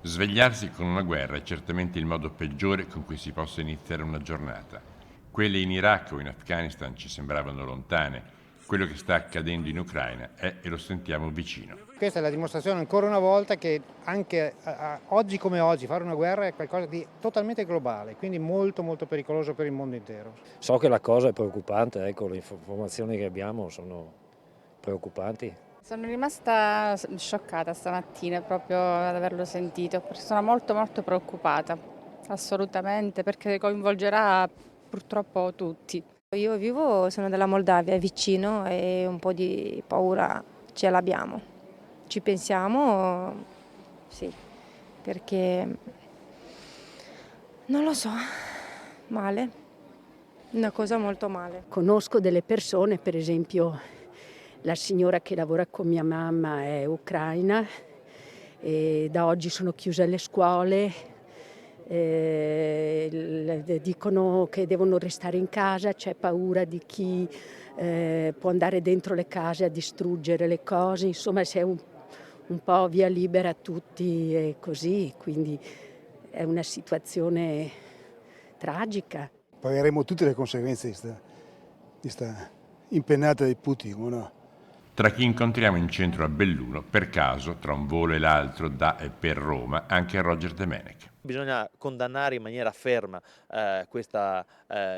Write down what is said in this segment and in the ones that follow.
Svegliarsi con una guerra è certamente il modo peggiore con cui si possa iniziare una giornata. Quelle in Iraq o in Afghanistan ci sembravano lontane. Quello che sta accadendo in Ucraina è e lo sentiamo vicino. Questa è la dimostrazione ancora una volta che anche oggi come oggi fare una guerra è qualcosa di totalmente globale, quindi molto molto pericoloso per il mondo intero. So che la cosa è preoccupante, ecco, le informazioni che abbiamo sono preoccupanti. Sono rimasta scioccata stamattina proprio ad averlo sentito, perché sono molto molto preoccupata, assolutamente, perché coinvolgerà purtroppo tutti. Sono della Moldavia, è vicino e un po' di paura ce l'abbiamo. Ci pensiamo, sì, perché non lo so, male, una cosa molto male. Conosco delle persone, per esempio la signora che lavora con mia mamma è ucraina e da oggi sono chiuse le scuole, dicono che devono restare in casa, c'è paura di chi può andare dentro le case a distruggere le cose, insomma si è un po' via libera a tutti e così, quindi è una situazione tragica. Pagheremo tutte le conseguenze di sta impennata di Putin, o no? Tra chi incontriamo in centro a Belluno, per caso, tra un volo e l'altro da e per Roma, anche Roger Domenech. Bisogna condannare in maniera ferma questo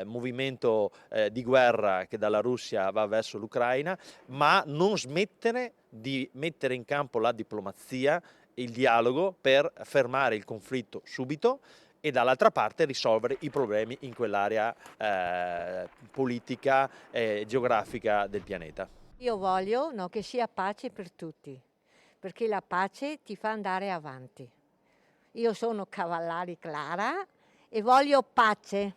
movimento di guerra che dalla Russia va verso l'Ucraina, ma non smettere di mettere in campo la diplomazia, il dialogo per fermare il conflitto subito e dall'altra parte risolvere i problemi in quell'area politica e geografica del pianeta. Io voglio che sia pace per tutti, perché la pace ti fa andare avanti. Io sono Cavallari Clara e voglio pace.